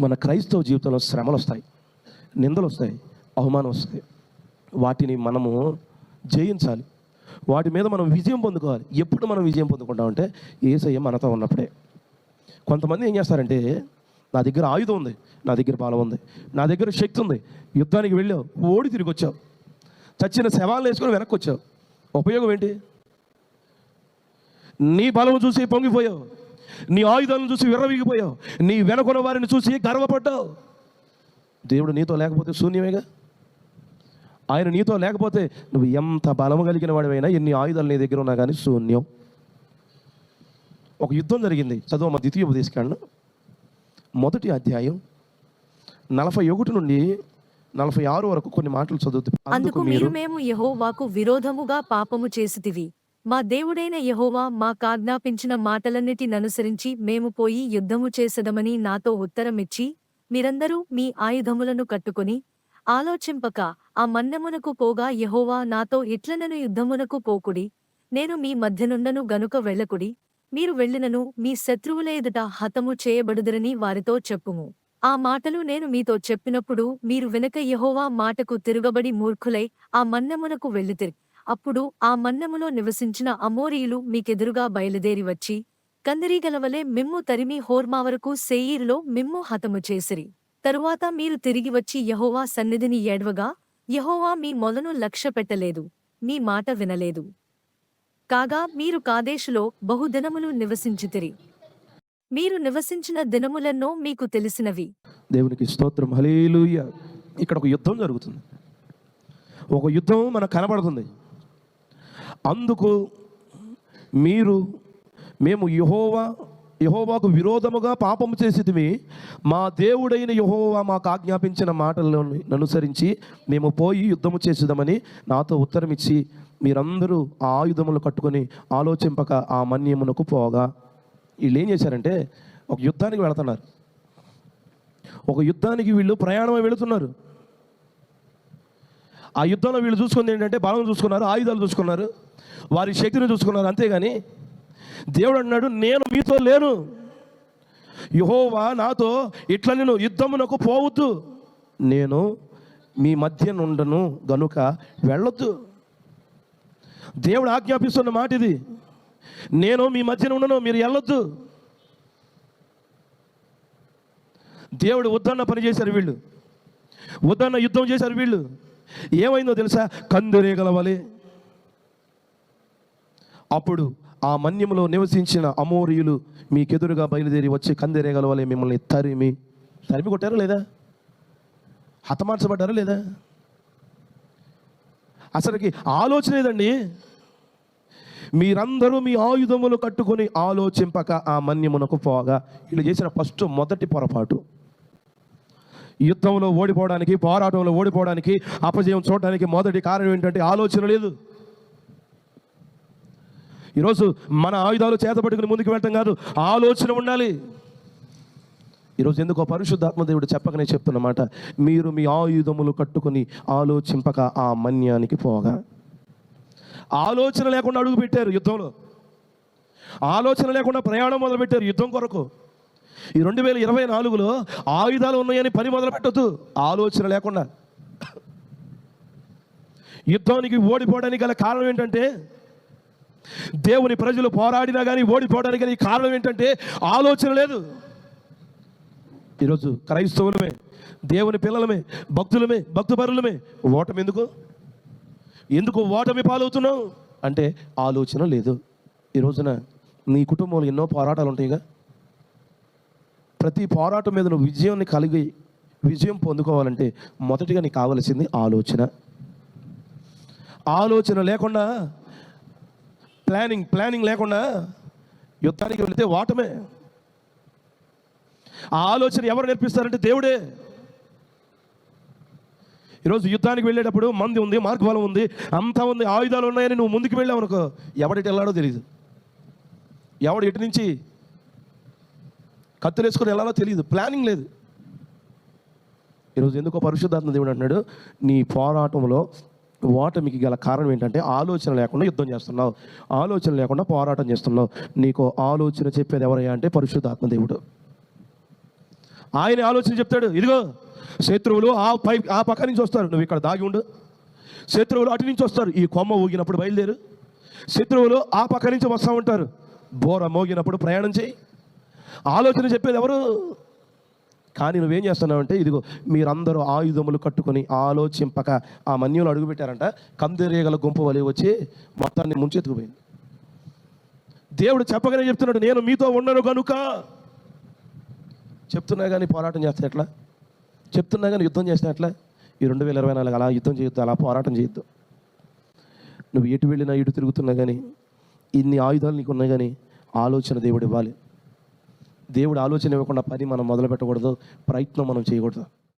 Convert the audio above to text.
మన క్రైస్తవ జీవితంలో శ్రమలు వస్తాయి, నిందలు వస్తాయి, అవమానం వస్తాయి. వాటిని మనము జయించాలి, వాటి మీద మనం విజయం పొందుకోవాలి. ఎప్పుడు మనం విజయం పొందుకుంటామంటే యేసయ్య మనతో ఉన్నప్పుడే. కొంతమంది ఏం చేస్తారంటే, నా దగ్గర ఆయుధం ఉంది, నా దగ్గర బలం ఉంది, నా దగ్గర శక్తి ఉంది, యుద్ధానికి వెళ్ళావు, ఓడి తిరిగి వచ్చావు, చచ్చిన శవాలను వేసుకొని వెనక్కి వచ్చావు, ఉపయోగం ఏంటి? నీ బలం చూసి పొంగిపోయావు, నీ ఆయుధాలను చూసి విర్రవీగిపోయావు, నీ వెనకొన్న వారిని చూసి గర్వపడ్డావు. దేవుడు నీతో లేకపోతే శూన్యమేగా. ఆయన నీతో లేకపోతే నువ్వు ఎంత బలం కలిగిన వాడివైనా, ఎన్ని ఆయుధాలు నీ దగ్గర ఉన్నా కానీ శూన్యం. ఒక యుద్ధం జరిగింది. చదువు ద్వితీయోపదేశకాండం 1వ అధ్యాయం 41 నుండి 46 వరకు కొన్ని మాటలు చదువుతాం. అందుకు మేము యెహోవాకు విరోధముగా పాపము చేసితివి, మా దేవుడైన యెహోవా మాకాజ్ఞాపించిన మాటలన్నిటిననుసరించి మేము పోయి యుద్ధము చేసెదమని నాతో ఉత్తరమిచ్చి, మీరందరూ మీ ఆయుధములను కట్టుకొని ఆలోచింపక ఆ మన్నమునకు పోగా యెహోవా నాతో ఇట్లనను, యుద్ధమునకు పోకుడి, నేను మీ మధ్యనుండను గనుక వెళ్ళకుడి, మీరు వెళ్ళినను మీ శత్రువుల ఎదుట హతము చేయబడుదురని వారితో చెప్పుము. ఆ మాటలు నేను మీతో చెప్పినప్పుడు మీరు వెనక యెహోవా మాటకు తిరుగబడి మూర్ఖులై ఆ మన్నమునకు వెళ్ళితిరి. అప్పుడు ఆ మన్నములో నివసించిన అమోరీయులు మీకెదురుగా బయలుదేరి వచ్చి కందిరీగలవలే మిమ్ము తరిమి హోర్మా వరకు శేయీరులో మిమ్ము హతము చేసిరి. తరువాత మీరు తిరిగి వచ్చి యెహోవా సన్నిధిని ఏడ్వగా యెహోవా మీ మొలను లక్ష్యపెట్టలేదు, మీ మాట వినలేదు. కాగా మీరు కాదేశులో బహుదినములు నివసించితిరి. మీరు నివసించిన దినములెన్నో మీకు తెలిసినవి. దేవునికి స్తోత్రం, హల్లెలూయా. ఇక్కడ ఒక యుద్ధం జరుగుతుంది, ఒక యుద్ధం మనకు కనబడుతుంది. అందుకు మేము యెహోవాకు విరోధముగా పాపము చేసితిమి, మా దేవుడైన యెహోవా మాకు ఆజ్ఞాపించిన మాటలను అనుసరించి మేము పోయి యుద్ధము చేసేదామని నాతో ఉత్తరమిచ్చి, మీరందరూ ఆ ఆయుధములు కట్టుకొని ఆలోచింపక ఆ మన్యమునకు పోగా. వీళ్ళు ఏం చేశారంటే, ఒక యుద్ధానికి వెళుతున్నారు, ఒక యుద్ధానికి వీళ్ళు ప్రయాణమై వెళుతున్నారు. ఆ యుద్ధంలో వీళ్ళు చూసుకుంది ఏంటంటే, బలం చూసుకున్నారు, ఆయుధాలు చూసుకున్నారు, వారి శక్తిని చూసుకున్నారు. అంతేగాని దేవుడు అన్నాడు, నేను మీతో లేను, యెహోవా నాతో ఇట్లా నేను యుద్ధమునకు పోవద్దు, నేను మీ మధ్య నుండను గనుక వెళ్ళొద్దు. దేవుడు ఆజ్ఞాపిస్తున్న మాట ఇది. నేను మీ మధ్యన ఉండను, మీరు వెళ్ళొద్దు. దేవుడు వద్దన్న పని చేశారు వీళ్ళు, వద్దన్న యుద్ధం చేశారు వీళ్ళు. ఏమైందో తెలుసా? కందిరీగలవలే. అప్పుడు ఆ మన్యములో నివసించిన అమోరీయులు మీకెదురుగా బయలుదేరి వచ్చి కందిరీగలవలే మిమ్మల్ని తరిమి కొట్టారా లేదా? హతమార్చబడ్డారా లేదా? అసలుకి ఆలోచన లేదండి. మీరందరూ మీ ఆయుధములు కట్టుకొని ఆలోచింపక ఆ మన్యమునకు పోగా. వీళ్ళు చేసిన మొదటి పొరపాటు. యుద్ధంలో ఓడిపోవడానికి, పోరాటంలో ఓడిపోవడానికి, అపజయం చూడడానికి మొదటి కారణం ఏంటంటే ఆలోచన లేదు. ఈరోజు మన ఆయుధాలు చేతపట్టుకుని ముందుకు వెళ్ళటం కాదు, ఆలోచన ఉండాలి. ఈరోజు ఎందుకో పరిశుద్ధాత్మ దేవుడు చెప్పకనే చెప్తున్నమాట, మీరు మీ ఆయుధములు కట్టుకుని ఆలోచింపక ఆ మన్యానికి పోగా. ఆలోచన లేకుండా అడుగు పెట్టారు యుద్ధంలో, ఆలోచన లేకుండా ప్రయాణం మొదలుపెట్టారు యుద్ధం కొరకు. ఈ 2024లో ఆయుధాలు ఉన్నాయని పని మొదలు పెట్టొద్దు ఆలోచన లేకుండా. యుద్ధానికి ఓడిపోవడానికి గల కారణం ఏంటంటే, దేవుని ప్రజలు పోరాడినా కానీ ఓడిపోవడానికి గల కారణం ఏంటంటే ఆలోచన లేదు. ఈరోజు క్రైస్తవులమే, దేవుని పిల్లలమే, భక్తులమే, భక్తుపరులమే ఓటమి ఎందుకు ఓటమి పాలవుతున్నావు అంటే ఆలోచన లేదు. ఈ రోజున నీ కుటుంబంలో ఎన్నో పోరాటాలు ఉంటాయిగా. ప్రతి పోరాటం మీద నువ్వు విజయం పొందుకోవాలంటే మొదటిగా నీకు కావలసింది ఆలోచన. ఆలోచన లేకుండా, ప్లానింగ్ లేకుండా యుద్ధానికి వెళితే ఓటమే. ఆ ఆలోచన ఎవరు నేర్పిస్తారంటే దేవుడే. ఈరోజు యుద్ధానికి వెళ్ళేటప్పుడు మంది ఉంది, మార్గబలం ఉంది, అంతా ఉంది, ఆయుధాలు ఉన్నాయని నువ్వు ముందుకు వెళ్ళావు అనుకో, ఎవడిటి వెళ్ళాడో తెలియదు, ఎవడు ఎటు నుంచి కత్తులేసుకొని వెళ్ళాలో తెలియదు, ప్లానింగ్ లేదు. ఈరోజు ఎందుకో పరిశుద్ధాత్మ దేవుడు అంటున్నాడు, నీ పోరాటంలో ఓటమికి గల కారణం ఏంటంటే ఆలోచన లేకుండా యుద్ధం చేస్తున్నావు, ఆలోచన లేకుండా పోరాటం చేస్తున్నావు. నీకు ఆలోచన చెప్పేది ఎవరయ్యా అంటే పరిశుద్ధాత్మ దేవుడు. ఆయన ఆలోచన చెప్తాడు, ఇదిగో శత్రువులు ఆ పక్క నుంచి వస్తారు, నువ్వు ఇక్కడ దాగి ఉండు. శత్రువులు అటు నుంచి వస్తారు, ఈ కొమ్మ ఊగినప్పుడు బయలుదేరు. శత్రువులు ఆ పక్క నుంచి వస్తూ ఉంటారు, బోర మోగినప్పుడు ప్రయాణం చేయి. ఆలోచన చెప్పేది ఎవరు? కానీ నువ్వేం చేస్తున్నావంటే, ఇదిగో మీరందరూ ఆయుధములు కట్టుకొని ఆలోచింపక ఆ మన్యంలో అడుగుపెట్టారంట, కందిరీగల గుంపు వలె వచ్చి మొత్తాన్ని ముంచెత్తుకుపోయింది. దేవుడు చెప్పగానే చెప్తున్నాడు, నేను మీతో ఉండను కనుక. చెప్తున్నా కానీ పోరాటం చేస్తే ఎట్లా? చెప్తున్నా కానీ యుద్ధం చేస్తే ఎట్లా? ఈ 2024 అలా యుద్ధం చేయొద్దు, అలా పోరాటం చేయొద్దు. నువ్వు ఎటు వెళ్ళినా ఇటు తిరుగుతున్నా కానీ, ఇన్ని ఆయుధాలు నీకు ఉన్నాయి కానీ ఆలోచన దేవుడు ఇవ్వాలి. దేవుడు ఆలోచన ఇవ్వకుండా పని మనం మొదలు పెట్టకూడదు, ప్రయత్నం మనం చేయకూడదు.